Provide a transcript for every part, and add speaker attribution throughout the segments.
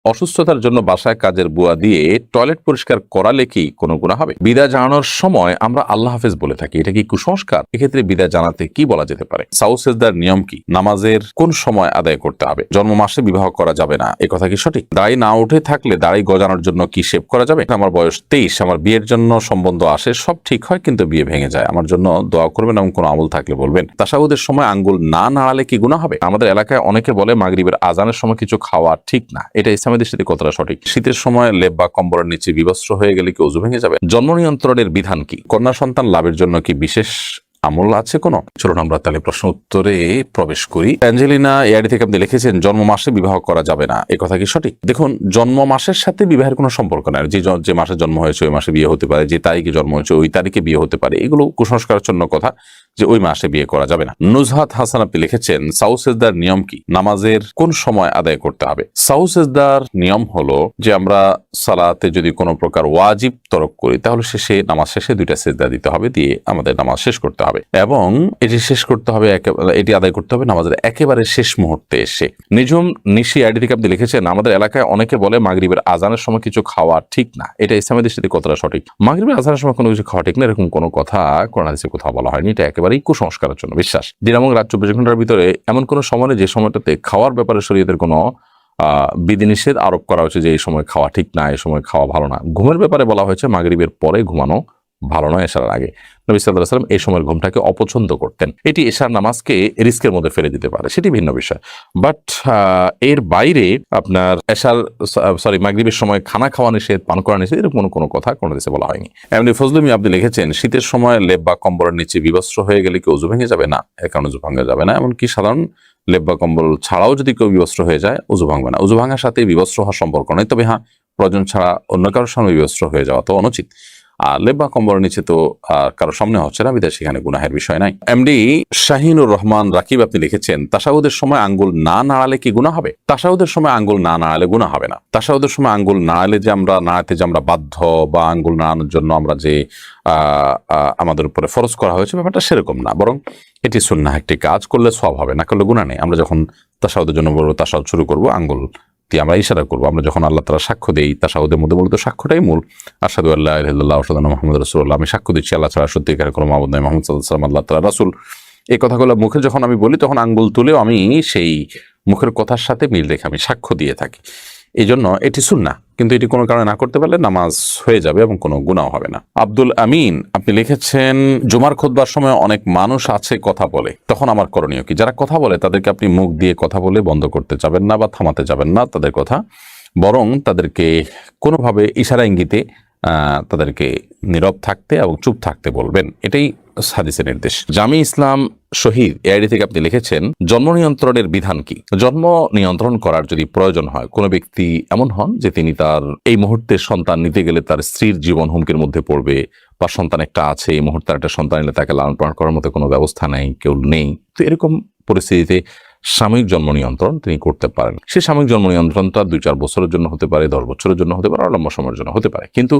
Speaker 1: অসুস্থতার জন্য বাসায় কাজের বুয়া দিয়ে টয়লেট পরিষ্কার করালে কি কোনো গুনাহ হবে? বিদায় জানানোর সময় আমরা আল্লাহ হাফেজ বলে থাকি, এটা কি কুসংস্কার? এক্ষেত্রে বিদায় জানাতে কি বলা যেতে পারে? সাউ সেজদার নিয়ম কি? নামাজের কোন সময় আদায় করতে হবে? জন্ম মাসে বিবাহ করা যাবে না, এ কথা কি সঠিক? দাড়ি না উঠে থাকলে দাড়ি গজানোর জন্য কি শেভ করা যাবে? আমার বয়স 23, আমার বিয়ের জন্য সম্বন্ধ আসে, সব ঠিক হয় কিন্তু বিয়ে ভেঙে যায়, আমার জন্য দোয়া করবেন এবং কোনো আমল থাকলে বলবেন। তাশাহুদের সময় আঙ্গুল না নাড়ালে কি গুনাহ হবে? আমাদের এলাকায় অনেকে বলে মাগরিবের আজানের সময় কিছু খাওয়া ঠিক না, এটা ইসলামের দৃষ্টিতে কতটা সঠিক? শীতের সময় লেপ বা কম্বলের নিচে বিবস্ত্র হয়ে গেলে কি ওযু ভেঙে যাবে? জন্ম নিয়ন্ত্রণের বিধান কি? কন্যা সন্তান লাভের জন্য কি বিশেষ আমল আছে কোনো? চলুন আমরা তাহলে প্রশ্ন উত্তরে প্রবেশ করি। অ্যাঞ্জেলিনা এআইডি থেকে আপনি লিখেছেন জন্ম মাসে বিবাহ করা যাবে না, এ কথা কি সঠিক? দেখুন, জন্ম মাসের সাথে বিবাহের কোনো সম্পর্ক নাই। যে মাসে জন্ম হয়েছে ওই মাসে বিয়ে হতে পারে, যে তারিখে জন্ম হয়েছে ওই তারিখে বিয়ে হতে পারে, এগুলো কুসংস্কারাচ্ছন্ন কথা যে ওই মাসে বিয়ে করা যাবে না। নুজহাত হাসান আপনি লিখেছেন সাউ সেজদার নিয়ম কি? নামাজের কোন সময় আদায় করতে হবে? সাউ সেজদার নিয়ম হলো যে আমরা সালাতে যদি কোনো প্রকার ওয়াজিব তরক করি তাহলে নামাজ শেষে 2টা সেজদা দিতে হবে, দিয়ে আমাদের নামাজ শেষ করতে হবে এবং এটি শেষ করতে হবে, এটি আদায় করতে হবে নামাজের একেবারে শেষ মুহূর্তে এসে। নিজুম নিশি আইডি থেকে আপনি লিখেছেন আমাদের এলাকায় অনেকে বলে মাগরিবের আজানের সময় কিছু খাওয়া ঠিক না, এটা ইসলামের দৃষ্টিতে কতটা সঠিক? মাগরিবের আজানের সময় কোনো কিছু খাওয়া ঠিক না, এরকম কোনো কথা কোরআন হাদিসে কোথাও বলা হয়নি, এটা একেবারেই কুসংস্কারের জন্য বিশ্বাস। দিন এবং রাত 24 ঘন্টার ভিতরে এমন কোনো সময় নেই যে সময়টাতে খাওয়ার ব্যাপারে শরীয়তের কোনো বিধিনিষেধ আরোপ করা হয়েছে যে এই সময় খাওয়া ঠিক না, এই সময় খাওয়া ভালো না। ঘুমের ব্যাপারে বলা হয়েছে মাগরিবের পরে ঘুমানো ভালো নয়, এশার আগে। নবী সাল্লাল্লাহু আলাইহি ওয়াসাল্লাম এই সময়ের ঘুমটাকে অপছন্দ করতেন। এটি এশার নামাজকে রিস্কের মধ্যে ফেলে দিতে পারে, সেটি ভিন্ন বিষয়। বাট এর বাইরে আপনার মাগরিবের সময় খানা খাওয়া নিষেধ, পান করা নিষেধ, এরকম কোনো কথা কোনো দেশে বলা হয়নি। এমনি ফজলুমি আপনি লিখেছেন শীতের সময় লেপ বা কম্বলের নিচে বিবস্ত্র হয়ে গেলে কি ওযু ভেঙে যাবে? না, এর কারণে ওযু ভাঙা যাবে না। এমনকি সাধারণ লেপ বা কম্বল ছাড়াও যদি কেউ বিবস্ত্র হয়ে যায় ওযু ভাঙবে না। ওযু ভাঙার সাথে বিবস্ত্র হওয়ার সম্পর্ক নেই, তবে হ্যাঁ, প্রয়োজন ছাড়া অন্য কারোর সামনে বিবস্ত্র হয়ে যাওয়া তো অনুচিত। আর লেপ বা কম্বলের নিচে তো কারো সামনে হচ্ছে না, বিধায় সেখানে গুনাহের বিষয় নাই। এমডি শাহিনুর রহমান রাকিব আপনি লিখেছেন তাশাহুদের সময় আঙ্গুল না নাড়ালে কি গুনাহ হবে? তাশাহুদের সময় আঙ্গুল না নাড়ালে গুনাহ হবে না। তাশাহুদের সময় আঙ্গুল নাড়াতে যে আমরা বাধ্য বা আঙ্গুল নাড়ানোর জন্য আমরা যে আমাদের উপরে ফরজ করা হয়েছে, ব্যাপারটা সেরকম না, বরং এটি সুন্নাহ একটি কাজ, করলে সওয়াব হবে, না করলে গুনাহ নেই। আমরা যখন তাশাহুদের জন্য বলবো, তাশাহুদ শুরু করবো, আঙ্গুল আমরা ইশারা করবো। আমরা যখন আল্লাহ তাআলা সাক্ষ্য দেই, তাশাহুদের মধ্যে মূলত সাক্ষ্যটাই মূল। আশহাদু আল্লা ইলাহা ইল্লাল্লাহ ওয়া আশহাদু আন্না মুহাম্মাদুর রাসূলুল্লাহ, আমি সাক্ষ্য দিচ্ছি আল্লাহ ছাড়া সত্যিকারের কোনো মাবুদ নাই, মুহাম্মদ সাল্লাল্লাহু আলাইহি ওয়াসাল্লাম আল্লাহ তাআলার রাসূল। এই কথাগুলো মুখে যখন আমি বলি তখন আঙ্গুল তুলেও আমি সেই মুখের কথার সাথে মিল রেখে আমি সাক্ষ্য দিয়ে থাকি। এই জন্য এটি সুন্নাহ, কিন্তু এটি কোনো কারণে না করতে পারলে নামাজ হয়ে যাবে এবং কোনো গুনাহ হবে না। আব্দুল আমিন আপনি লিখেছেন জুমার খুতবার সময় অনেক মানুষ আছে কথা বলে, তখন আমার করণীয় কি? যারা কথা বলে তাদেরকে আপনি মুখ দিয়ে কথা বলে বন্ধ করতে যাবেন না বা থামাতে যাবেন না তাদের কথা, বরং তাদেরকে কোনোভাবে ইশারা ইঙ্গিতে তাদেরকে নীরব থাকতে এবং চুপ থাকতে বলবেন, এটাই হাদিসের নির্দেশ। জামি ইসলাম শহীদ এআইডি থেকে আপনি লিখেছেন জন্ম নিয়ন্ত্রণের বিধান কি? জন্ম নিয়ন্ত্রণ করার যদি প্রয়োজন হয়, কোনো ব্যক্তি এমন হন যে তিনি তার এই মুহূর্তে সন্তান নিতে গেলে তার স্ত্রীর জীবন হুমকির মধ্যে পড়বে, বা সন্তান একটা আছে, এই মুহূর্তে একটা সন্তান এলে তাকে লালন পালন করার মতো কোনো ব্যবস্থা নেই, কেউ নেই, তো এরকম পরিস্থিতিতে সাময়িক জন্ম নিয়ন্ত্রণ তিনি করতে পারেন। সেই সাময়িক জন্ম নিয়ন্ত্রণটা 2-4 বছরের জন্য হতে পারে, 10 বছরের জন্য হতে পারে, লম্বা সময়ের জন্য হতে পারে, কিন্তু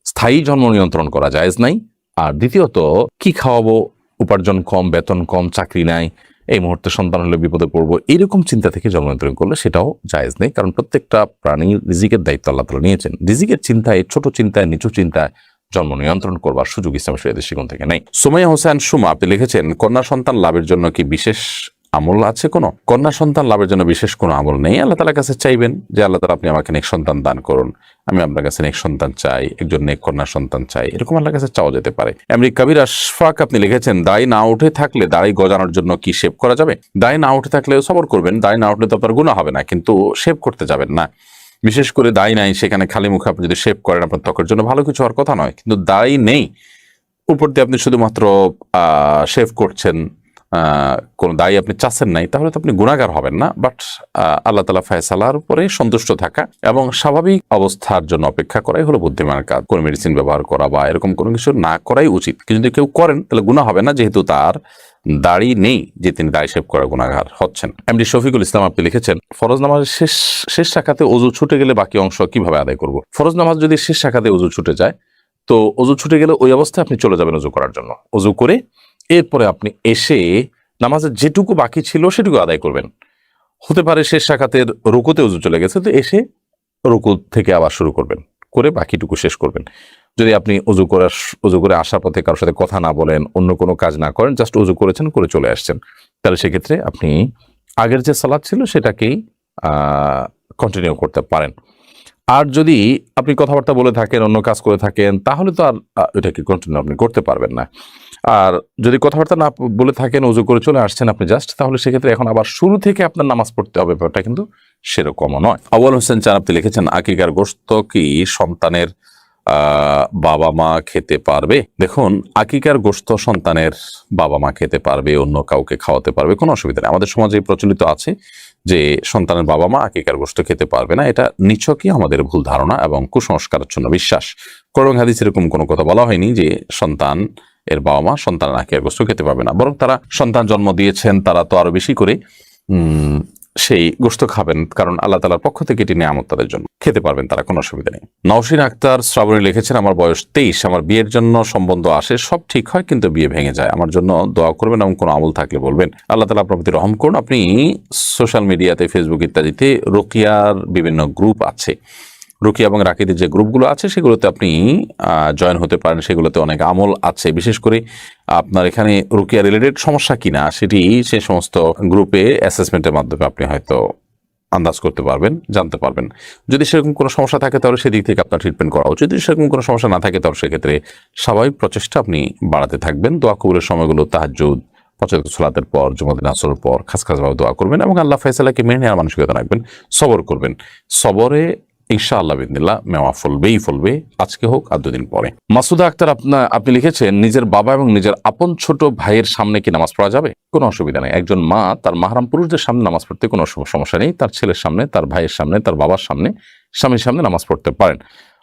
Speaker 1: স্থায়ী জন্ম নিয়ন্ত্রণ করা জায়েজ নাই। আর দ্বিতীয়ত, কি খাওয়াবো, উপার্জন কম, বেতন কম, চাকরি নাই, এই মুহূর্তে সন্তান হলে বিপদে পড়বো, এরকম চিন্তা থেকে জন্ম নিয়ন্ত্রণ করলে সেটাও জায়েজ নেই। কারণ প্রত্যেকটা প্রাণীর রিজিকের দায়িত্ব আল্লাহ তাআলা নিয়েছেন। রিজিকের চিন্তায়, ছোট চিন্তায়, নিচু চিন্তায় জন্ম নিয়ন্ত্রণ করবার সুযোগ ইসলামের শরীয়তের দৃষ্টিকোণ থেকে নেই। সুমাইয়া হোসেন সুমা আপনি লিখেছেন কন্যা সন্তান লাভের জন্য কি বিশেষ আমল আছে কোনো? কন্যা সন্তান লাভের জন্য বিশেষ কোনো আমল নেই। আল্লাহ তাআলার কাছে চাইবেন যে আল্লাহ তাআলা আপনি আমাকে নেক সন্তান দান করুন, আমি আপনার কাছে নেক সন্তান চাই, একজন নেক কন্যা সন্তান চাই, এরকম আল্লাহর কাছে চাওয়া যেতে পারে। এমনি কবির আশফাক আপনি লিখেছেন দাড়ি না উঠে থাকলে দাড়ি গজানোর জন্য কি শেভ করা যাবে? দাড়ি না উঠে থাকলে সবর করবেন, দাড়ি না উঠলে তো আপনার গুনাহ হবে না, কিন্তু শেভ করতে যাবেন না। বিশেষ করে দাড়ি নাই, সেখানে খালি মুখে আপনি যদি শেভ করেন আপনার ত্বকের জন্য ভালো কিছু হওয়ার কথা নয়, কিন্তু দাড়ি নেই, উপর দিয়ে আপনি শুধুমাত্র শেভ করছেন, কোনো দায়ী আপনি চাচ্ছেন নাই, তাহলে তো আপনি গুনাহগার হবেন না। বাট আল্লাহ তাআলা ফয়সালার উপরে সন্তুষ্ট থাকা এবং স্বাভাবিক অবস্থার জন্য অপেক্ষা করাই হলো বুদ্ধিমানের কাজ। কোনো মেডিসিন ব্যবহার করা বা এরকম কোনো কিছু না করাই উচিত। কিন্তু যদি কেউ করেন তাহলে গুনাহ হবে না, যেহেতু তার দাড়ি নেই যে তিনি দাড়ি শেভ করার গুনাহগার হচ্ছেন। এমডি শফিকুল ইসলাম আপনি লিখেছেন ফরজ নামাজের শেষ রাকাতে ওযু ছুটে গেলে বাকি অংশ কিভাবে আদায় করব? ফরজ নামাজ যদি শেষ রাকাতে ওযু ছুটে যায়, তো ওযু ছুটে গেলে ওই অবস্থায় আপনি চলে যাবেন ওযু করার জন্য। ওযু করে এরপরে আপনি এসে নামাজের যেটুকু বাকি ছিল সেটুকু আদায় করবেন। হতে পারে শেষ রাকাতের রুকুতে ওযু চলে গেছে, তো এসে রুকু থেকে আবার শুরু করবেন, করে বাকিটুকু শেষ করবেন। যদি আপনি উজু করে আসার পথে কারোর সাথে কথা না বলেন, অন্য কোনো কাজ না করেন, জাস্ট উজু করেছেন, করে চলে আসছেন, তাহলে সেক্ষেত্রে আপনি আগের যে সালাত ছিল সেটাকেই কন্টিনিউ করতে পারেন। আর যদি আপনি কথাবার্তা বলে থাকেন, অন্য কাজ করে থাকেন, তাহলে তো আর এটাকে কন্টিনিউ আপনি করতে পারবেন না। আর যদি কথাবার্তা না বলে থাকেন, উজু করে চলে আসছেন আপনি জাস্ট, তাহলে সেক্ষেত্রে এখন আবার শুরু থেকে আপনার নামাজ পড়তে হবে, ব্যাপারটা কিন্তু সেরকমও নয়। আউয়াল হোসেন চান আপনি লিখেছেন, আকিকার গোশত কি সন্তানের বাবা মা খেতে পারবে? দেখুন, আকিকার গোশত সন্তানের বাবা মা খেতে পারবে, অন্য কাউকে খাওয়াতে পারবে, কোনো অসুবিধা নেই। আমাদের সমাজে প্রচলিত আছে যে সন্তানের বাবা মা আকিকার গোশত খেতে পারবে না। এটা নিছকই আমাদের ভুল ধারণা এবং কুসংস্কারাচ্ছন্ন বিশ্বাস। কোরআন হাদিসে এরকম কোনো কথা বলা হয়নি যে সন্তান এর বাবা মা সন্তানের আকিকার গোশত খেতে পারবে না, বরং তারা সন্তান জন্ম দিয়েছেন, তারা তো আরো বেশি করে সেই গোশত খাবেন, কারণ আল্লাহ তাআলার পক্ষ থেকে এটি নিয়ামত, তাদের জন্য খেতে পারবেন তারা, কোনো অসুবিধা নেই। নওশিন আক্তার শ্রাবণী লিখেছেন, আমার বয়স 23, আমার বিয়ের জন্য সম্বন্ধ আসে, সব ঠিক হয় কিন্তু বিয়ে ভেঙে যায়, আমার জন্য দোয়া করবেন এবং কোনো আমল থাকলে বলবেন। আল্লাহ তাআলা আপনার প্রতি রহম করুন। আপনি সোশ্যাল মিডিয়াতে, ফেসবুক ইত্যাদিতে রুকিয়ার বিভিন্ন গ্রুপ আছে, রুকিয়া এবং রাকিদের যে গ্রুপগুলো আছে সেগুলোতে আপনি জয়েন হতে পারেন। সেগুলোতে অনেক আমল আছে, বিশেষ করে আপনার এখানে রুকিয়া রিলেটেড সমস্যা কিনা সেটি সেই সমস্ত গ্রুপে অ্যাসেসমেন্টের মাধ্যমে আপনি হয়তো আন্দাজ করতে পারবেন, জানতে পারবেন। যদি সেরকম কোনো সমস্যা থাকে তাহলে সেদিক থেকে আপনার ট্রিটমেন্ট করা উচিত। যদি সেরকম কোনো সমস্যা না থাকে তাহলে সেক্ষেত্রে স্বাভাবিক প্রচেষ্টা আপনি বাড়াতে থাকবেন। দোয়া কবুলের সময়গুলো তাহাজ্জুদ, ৫ ওয়াক্ত সালাতের পর, জুমাদিন আসরের পর খাসভাবে দোয়া করবেন এবং আল্লাহ ফয়সালাকে মেনে নেওয়ার মানসিকতা রাখবেন, সবর করবেন। সবরে ইনশাআল্লাহ বিদিনিল্লাহ মেওয়া ফলবে, আজকে হোক আর 2 দিন পরে। মাসুদা আক্তার আপনি লিখেছেন, নিজের বাবা এবং নিজের আপন ছোট ভাইয়ের সামনে কি নামাজ পড়া যাবে? কোনো অসুবিধা নেই। একজন মা তার মাহরাম পুরুষদের সামনে নামাজ পড়তে কোনো সমস্যা নেই। তার ছেলের সামনে, তার ভাইয়ের সামনে, তার বাবার সামনে, স্বামীর সামনে নামাজ পড়তে পারেন।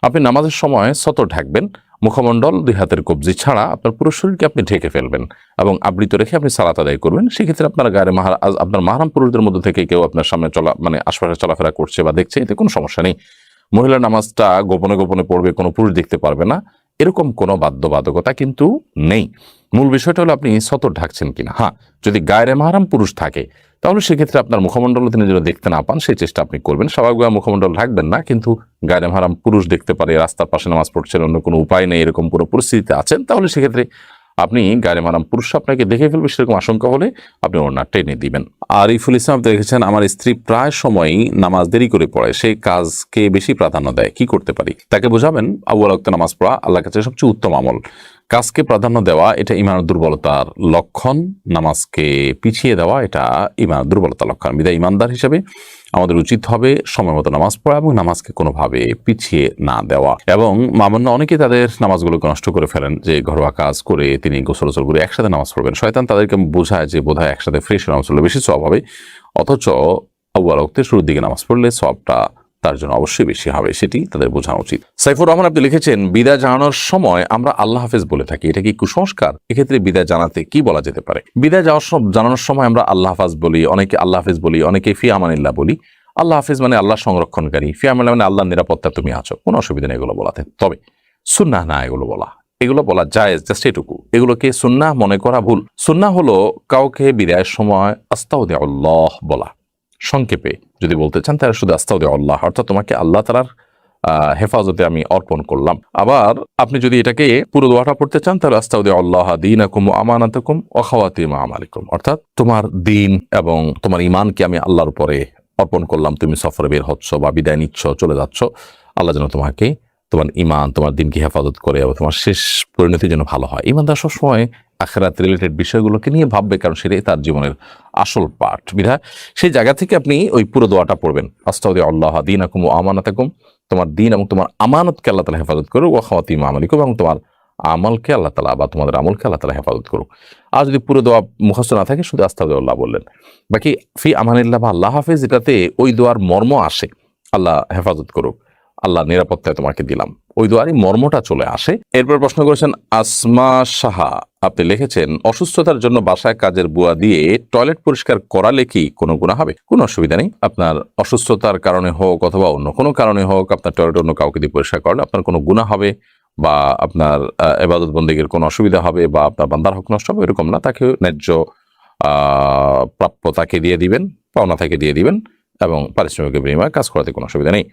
Speaker 1: আপনি নামাজের সময় সতর ঢাকবেন, মুখমণ্ডল, 2 হাতের কবজি ছাড়া আপনার পুরো শরীরকে আপনি ঢেকে ফেলবেন এবং আবৃত রেখে আপনি সালাত আদায় করবেন। সেক্ষেত্রে আপনার আপনার মাহরাম পুরুষদের মধ্যে থেকে কেউ আপনার সামনে আশপাশে চলাফেরা করছে বা দেখছে, এতে কোনো সমস্যা নেই। মহিলার নামাজটা গোপনে গোপনে পড়বে, কোনো পুরুষ দেখতে পারবে না, এরকম কোনো বাধ্যবাধকতা কিন্তু নেই। মূল বিষয়টা হলো আপনি সতর ঢাকছেন কিনা। হ্যাঁ, যদি গায়রে মাহরাম পুরুষ থাকে তাহলে সেক্ষেত্রে আপনার মুখমণ্ডল তিনি যেন দেখতে না পান সেই চেষ্টা আপনি করবেন। স্বাভাবিকভাবে মুখমণ্ডল ঢাকবেন না, কিন্তু গায়রে মাহরাম পুরুষ দেখতে পারে, রাস্তার পাশে নামাজ পড়ছেন, অন্য কোনো উপায় নেই, এরকম কোনো পরিস্থিতিতে আছেন, তাহলে সেক্ষেত্রে আপনি গায়রে মাহরাম পুরুষ আপনাকে দেখে ফেলবে, সেরকম আশঙ্কা হলে আপনি ওড়না টেনে দিবেন। আরিফুল ইসলাম আপনি দেখেছেন, আমার স্ত্রী প্রায় সময়ই নামাজ দেরি করে পড়ে, সেই কাজকে বেশি প্রাধান্য দেয়, কি করতে পারি? তাকে বোঝাবেন আউয়াল ওয়াক্তে নামাজ পড়া আল্লাহর কাছে সবচেয়ে উত্তম আমল। কাজকে প্রাধান্য দেওয়া এটা ইমানের দুর্বলতার লক্ষণ, নামাজকে পিছিয়ে দেওয়া এটা ইমানের দুর্বলতার লক্ষণ। বিদায় ইমানদার হিসেবে আমাদের উচিত হবে সময় মতো নামাজ পড়া এবং নামাজকে কোনোভাবে পিছিয়ে না দেওয়া। এবং মামুন্না অনেকে তাদের নামাজগুলোকে নষ্ট করে ফেলেন, যে ঘরোয়া কাজ করে তিনি গোসল করে একসাথে নামাজ পড়বেন। শয়তান তাদেরকে বোঝায় যে বোধহয় একসাথে ফ্রেশ নামাজ পড়লে বেশি সওয়াব হবে, অথচ আউয়াল ওয়াক্তে শুরুর দিকে নামাজ পড়লে সওয়াবটা তার জন্য অবশ্যই বেশি হবে, সেটি তাদের বোঝানো উচিত। সাইফুর রহমান আপনি লিখেছেন, বিদায় জানানোর সময় আমরা আল্লাহ হাফেজ বলে থাকি, এটা কি কুসংস্কার? এক্ষেত্রে বিদায় জানাতে কি বলা যেতে পারে? বিদায় জানানোর সময় আমরা আল্লাহ হাফেজ বলি, অনেকে আল্লাহ হাফেজ বলি, অনেকে ফি আমানিল্লাহ বলি। আল্লাহ হাফেজ মানে আল্লাহ সংরক্ষণকারী, ফি আমানিল্লাহ মানে আল্লাহর নিরাপত্তা তুমি আছো, কোনো অসুবিধা নেই এগুলো বলাতে। তবে সুন্নাহ না এগুলো বলা জায়েজ, জাস্ট এটুকু। এগুলোকে সুন্নাহ মনে করা ভুল। সুন্নাহ হলো কাউকে বিদায়ের সময় আস্তাউদিআল্লাহ বলা। সংক্ষেপে যদি বলতে চান তাহলে শুধু আস্তাউদিআল্লাহ, অর্থাৎ তোমাকে আল্লাহ তাআলার হেফাজতে আমি অর্পণ করলাম। আবার আপনি যদি এটাকে পুরো দোয়াটা পড়তে চান তাহলে আস্তাউদিআল্লাহ দীনাকুম ওয়া আমানাতাকুম ওয়া খাওয়াতিম আমালিকুম, অর্থাৎ তোমার দিন এবং তোমার ঈমানকে আমি আল্লাহর উপরে অর্পণ করলাম। তুমি সফরে বের হচ্ছ বা বিদায় নিচ্ছ, চলে যাচ্ছ, আল্লাহ যেন তোমাকে তোমার ঈমান, তোমার দিনকে হেফাজত করে এবং তোমার শেষ পরিণতি যেন ভালো হয়। ঈমানদার সবসময় আখিরাত রিলেটেড বিষয়গুলোকে নিয়ে ভাববে, কারণ সেটাই তার জীবনের আসল পার্ট। বিধায় সেই জায়গা থেকে আপনি ওই পুরো দোয়াটা পড়বেন, আস্তাউদিআল্লাহ দীনাকুম ওয়া আমানাতাকুম, তোমার দিন এবং তোমার আমানতকে আল্লাহ তাআলা হেফাজত করুক, ওয়া খাওয়াতিম আমালিকুম, এবং তোমার আমলকে আল্লাহ তাআলা বা তোমাদের আমলকে আল্লাহ তাআলা হেফাজত করুক। আর যদি পুরো দোয়া মুখস্থ না থাকে শুধু আস্তাউদিআল্লাহ বললেন। বাকি ফি আমানিল্লাহ বা আল্লাহ হাফেজ, এটাতে ওই দোয়ার মর্ম আসে, আল্লাহ হেফাজত করুক, আল্লাহ নিরাপত্তায় তোমাকে দিলাম, ওই দোয়ারই মর্মটা চলে আসে। এরপর প্রশ্ন করেছেন আসমা সাহা, আপনি লিখেছেন, অসুস্থতার জন্য বাসায় কাজের বুয়া দিয়ে টয়লেট পরিষ্কার করালে কি কোনো গুনাহ হবে? কোনো অসুবিধা নেই। আপনার অসুস্থতার কারণে হোক অথবা অন্য কোনো কারণে হোক, আপনার টয়লেট অন্য কাউকে দিয়ে পরিষ্কার করলে আপনার কোনো গুনাহ হবে বা আপনার ইবাদত বন্দেগীর কোনো অসুবিধা হবে বা আপনার বান্দার হক নষ্ট হবে, এরকম না। তাকে ন্যায্য প্রাপ্য তাকে দিয়ে দিবেন, পাওনা তাকে দিয়ে দিবেন এবং পারিশ্রমিকের বিনিময়ে কাজ করাতে কোনো অসুবিধা নেই।